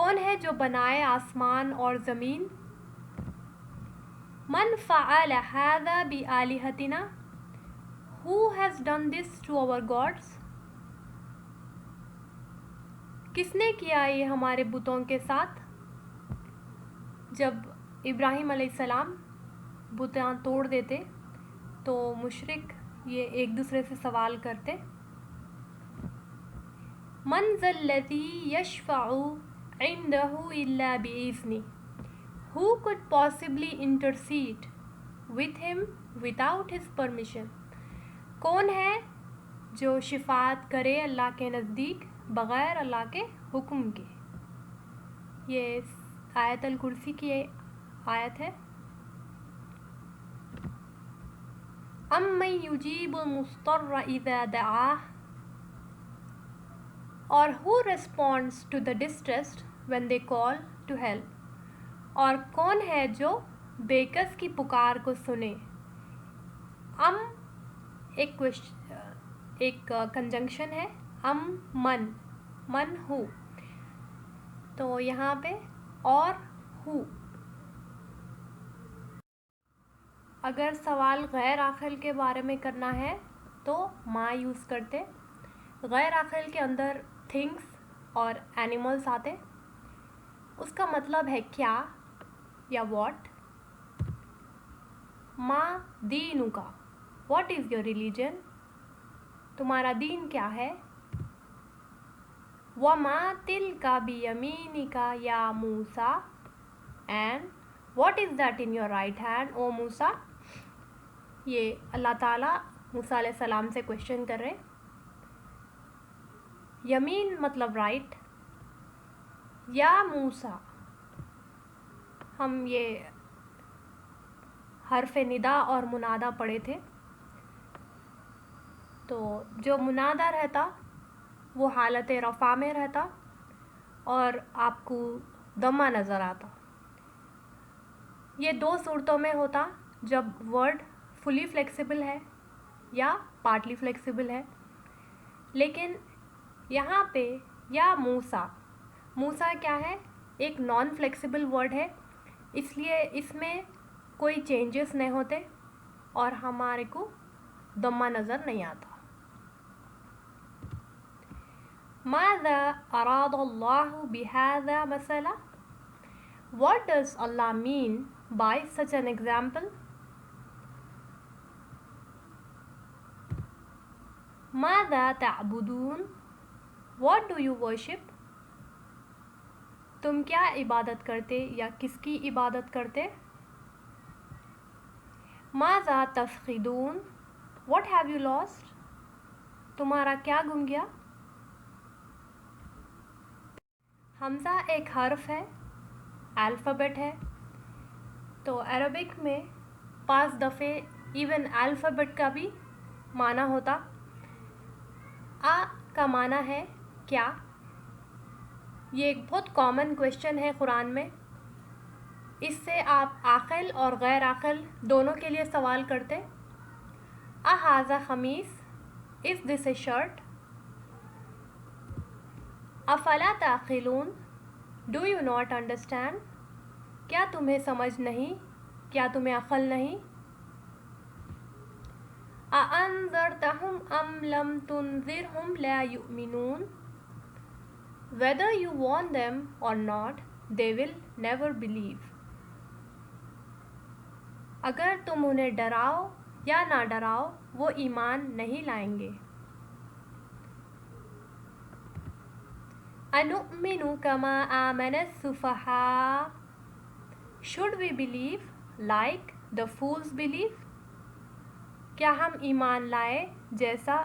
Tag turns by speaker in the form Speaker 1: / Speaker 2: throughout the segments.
Speaker 1: کون ہے جو بنائے آسمان اور زمین؟ من فعل هذا بآلهتنا؟ Who has done this to our gods? کس نے کیا یہ ہمارے بتوں کے ساتھ؟ جب ابراہیم علیہ السلام بتاں توڑ دیتے تو مشرک یہ ایک دوسرے سے سوال کرتے، من ذا الذی یشفع عنده الا بإذنہ؟ Who could possibly intercede with him without his permission? کون ہے جو شفاعت کرے اللہ کے نزدیک بغیر اللہ کے حکم کے؟ یہ آیت الکرسی کی آیت ہے۔ امن یجیب المضطر اذا دعاہ، اور who responds to the distressed when they call to help؟ اور کون ہے جو بےکس کی پکار کو سنے؟ ایک کنجنکشن ہے، من ہو، تو یہاں پہ اور ہو۔ اگر سوال غیر عاقل کے بارے میں کرنا ہے تو ما یوز کرتے، غیر عاقل کے اندر تھنگس اور اینیملس آتے، اس کا مطلب ہے کیا یا واٹ۔ ما دینو کا، واٹ از یور ریلیجن؟ تمہارا دین کیا ہے؟ وما تلک بیمینک یا موسیٰ، and what is that in your right hand O Musa? یہ اللہ تعالیٰ موسیٰ علیہ السلام سے کوشچن کر رہے۔ یمین مطلب رائٹ، یا موسیٰ، ہم یہ حرف ندا اور منادہ پڑھے تھے، تو جو منادہ رہتا وہ حالت رفع میں رہتا اور آپ کو ضمہ نظر آتا۔ یہ دو صورتوں میں ہوتا، جب ورڈ فلی فلیکسیبل ہے یا پارٹلی فلیکسیبل ہے، لیکن یہاں پہ یا موسیٰ کیا ہے؟ ایک نان فلیکسیبل ورڈ ہے، اس لیے اس میں کوئی چینجز نہیں ہوتے اور ہمارے کو ضمہ نظر نہیں آتا۔ ماذا اراد اللہ بہذا مثلا؟ What does Allah mean by such an example? ماذا تعبدون؟ What do you worship؟ تم کیا عبادت کرتے یا کس کی عبادت کرتے؟ ماذا تفقدون؟ What have you lost؟ تمہارا کیا گم گیا؟ حمزہ ایک حرف ہے، الفابیٹ ہے، تو عربک میں 5 دفعے ایون الفابیٹ کا بھی معنی ہوتا۔ کا معنی ہے کیا؟ یہ ایک بہت کامن کویشچن ہے قرآن میں، اس سے آپ عاقل اور غیر عاقل دونوں کے لیے سوال کرتے۔ اہذا قمیص؟ Is this a shirt? افلا تعقلون؟ Do you not understand? کیا تمہیں سمجھ نہیں؟ کیا تمہیں عقل نہیں؟ اَأَنذَرْتَهُمْ أَمْ لَمْ تُنذِرْهُمْ لَا يُؤْمِنُونَ؟ Whether you warn them or not, they will never believe. اگر تم انہیں ڈراؤ یا نہ ڈراؤ وہ ایمان نہیں لائیں گے۔ أَنُؤْمِنُ كَمَا آمَنَ السُّفَهَاءُ؟ Should we believe like the fools believe؟ کیا ہم ایمان لائے جیسا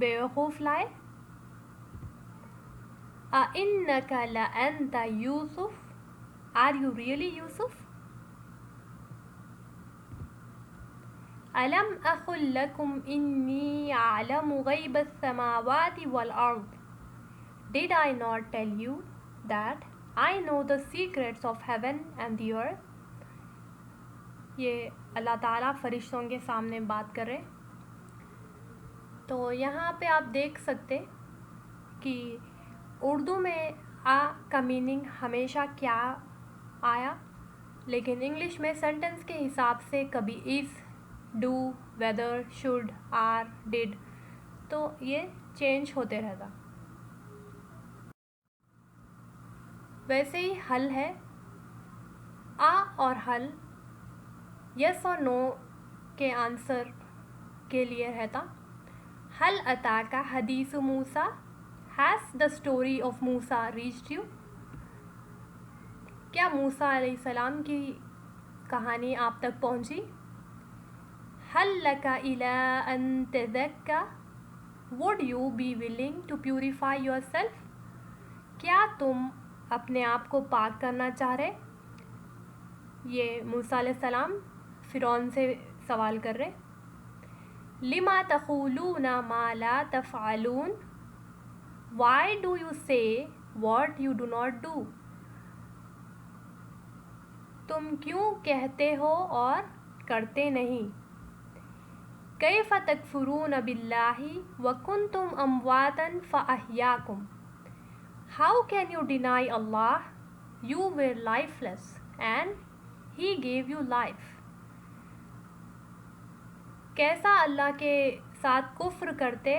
Speaker 1: بیوقوف لائے؟ أَإِنَّكَ لَأَنْتَ يُوسُف؟ Are you really Yusuf؟ أَلَمْ أَقُلْ لَكُمْ إِنِّي أَعْلَمُ غَيْبَ السَّمَاوَاتِ وَالْأَرْضِ؟ Did I not tell you that I know the secrets of heaven and the earth؟ یہ اللہ تعالیٰ فرشتوں کے سامنے بات کر رہے۔ تو یہاں پہ آپ دیکھ سکتے کہ اردو میں آ کا میننگ ہمیشہ کیا آیا، لیکن انگلش میں سینٹنس کے حساب سے کبھی از، ڈو، ویدر، شوڈ، آر، ڈڈ، تو یہ چینج ہوتے رہتا. ویسے ہی حل ہے، آ اور حل یس اور نو کے آنسر کے لیے رہتا. حل اتاک حدیث موسیٰ، has the story of Musa reached you? کیا موسیٰ علیہ السلام کی کہانی آپ تک پہنچی؟ حل لک الی ان تزکی، would you be willing to purify your yourself تم اپنے آپ کو پاک کرنا چاہ رہے؟ یہ موسیٰ علیہ السلام فرعون سے سوال کر رہے. لما تقولون ما لا تفعلون، وائی ڈو یو سے what you do not do? تم کیوں کہتے ہو اور کرتے نہیں؟ کیف تکفرون باللہ وکنتم امواتا فاحیاکم، how can you deny Allah, you were lifeless and he gave you life. کیسا اللہ کے ساتھ کفر کرتے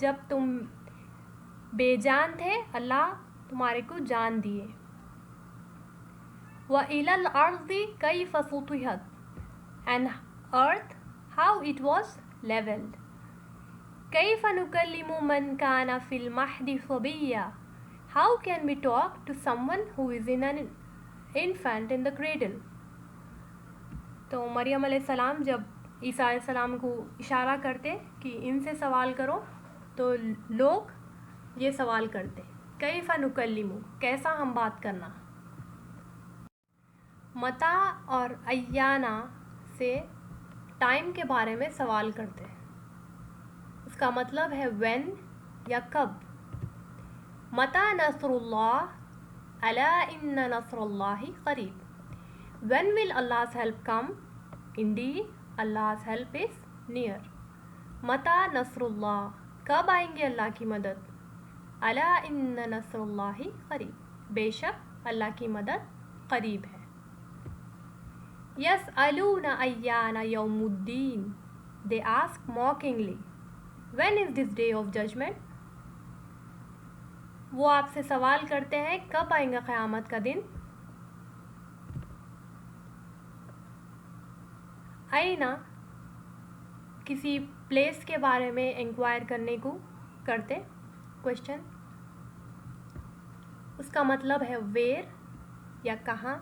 Speaker 1: جب تم بے جان تھے، اللہ تمہارے کو جان دیے. وَإِلَى الْأَرْضِ كَيْفَ سُطِحَتْ، and earth how it was leveled. كَيْفَ نُكَلِّمُ مَنْ كَانَ فِي الْمَهْدِ صَبِيًّا، how can we talk to someone who is in an infant in the cradle. تو مریم علیہ السلام جب عیسیٰ علیہ السلام کو اشارہ کرتے کہ ان سے سوال کرو، تو لوگ یہ سوال کرتے کیف نکلم، کیسا ہم بات کرنا. متا اور ایانا سے ٹائم کے بارے میں سوال کرتے، اس کا مطلب ہے وین یا کب. متا نصر اللہ، الا ان نصر اللہ قریب. when will Allah's help come؟ indeed Allah's help is near. متا نصر اللہ، کب آئیں گے اللہ کی مدد؟ الا ان نصر اللہ قریب، بے شک اللہ کی مدد قریب ہے. یسألون ایان یوم الدین، they ask mockingly when is this day of judgment؟ وہ آپ سے سوال کرتے ہیں کب آئیں گا قیامت کا دن. اینا کسی پلیس کے بارے میں انکوائر کرنے کو کرتے کوشچن، اس کا مطلب ہے ویر یا کہاں.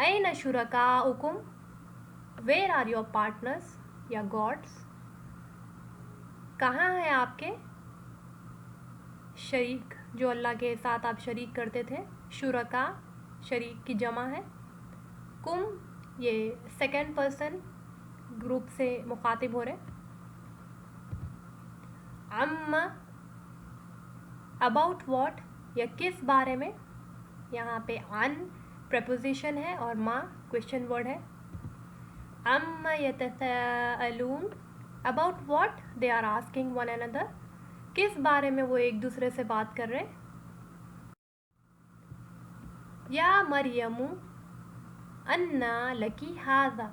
Speaker 1: این شرکاؤکم، ویر آر یور پارٹنرس یا گاڈس، کہاں ہیں آپ کے شریک جو اللہ کے ساتھ آپ شریک کرتے تھے. شرکا شریک کی جمع ہے. کم یہ سیکنڈ پرسن گروپ سے مخاطب ہو رہے. اما اباؤٹ واٹ یا کس بارے میں، یہاں پہ ان پریپوزیشن ہے اور ما کوشچن ورڈ ہے. اما یتساءلون، about what they are asking one another، کس بارے میں وہ ایک دوسرے سے بات کر رہے. یا مریم انا لکی ھذا،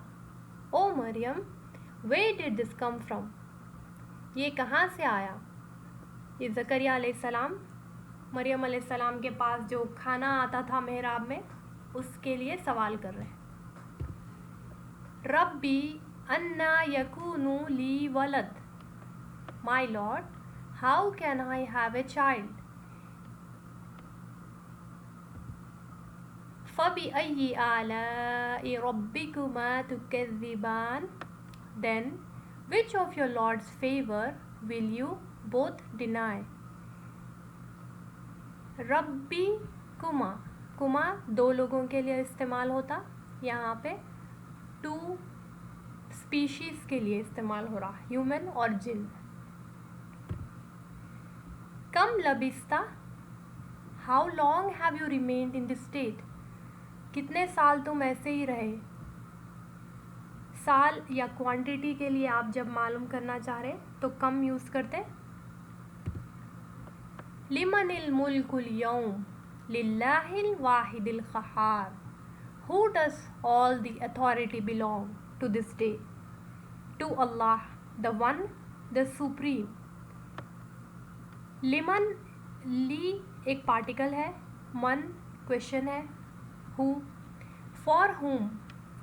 Speaker 1: او مریم where did this come from، یہ کہاں سے آیا. یہ زکریہ علیہ السلام مریم علیہ السلام کے پاس جو کھانا آتا تھا محراب میں، اس کے لیے سوال کر رہے ہیں. ربی انا یکون لی ولد، my lord how can I have a child. فبأی آلاء ربکما تکذبان، then which of your Lord's favor will you both deny. ربی کما، کما دو لوگوں کے لیے استعمال ہوتا، یہاں پہ ٹو اسپیشیز کے لیے استعمال ہو رہا، ہیومن اور جن. کم لبستہ، how long have you remained in this state, کتنے سال تم ایسے ہی رہے. سال یا کوانٹیٹی کے لیے آپ جب معلوم کرنا چاہ رہے تو کم یوز کرتے. لمن الملک اليوم للہ الواحد القہار. Who does all the authority belong to this day? To Allah, the One, the Supreme. لمن لی ایک پارٹیکل ہے, من کویشچن ہے, who for whom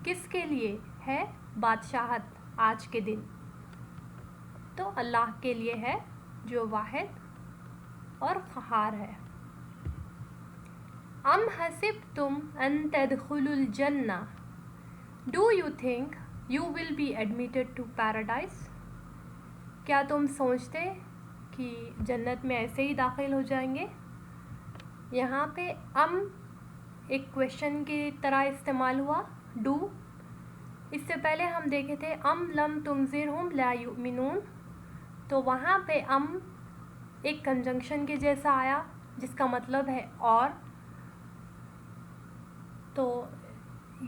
Speaker 1: کس کے لیے ہے بادشاہت آج کے دن, تو اللہ کے لیے ہے جو واحد اور قہار ہے. ام حسبتم ان تدخلوا الجنہ, do you think you will be admitted to paradise, کیا تم سوچتے کہ جنت میں ایسے ہی داخل ہو جائیں گے. یہاں پہ ام ایک کویشچن کی طرح استعمال ہوا, ڈو. اس سے پہلے ہم دیکھے تھے ام لم تنذرہم لا یؤمنون, تو وہاں پہ ام ایک کنجنکشن کے جیسا آیا جس کا مطلب ہے اور. تو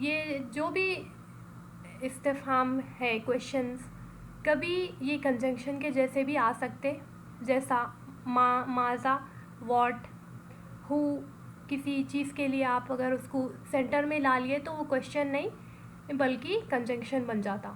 Speaker 1: یہ جو بھی استفہام ہے, کویشچنز, کبھی یہ کنجنکشن کے جیسے بھی آ سکتے, جیسا ماذا, واٹ, ہو. کسی چیز کے لیے آپ اگر اس کو سینٹر میں لا لیے تو وہ کویشچن نہیں بلکہ کنجنکشن بن جاتا.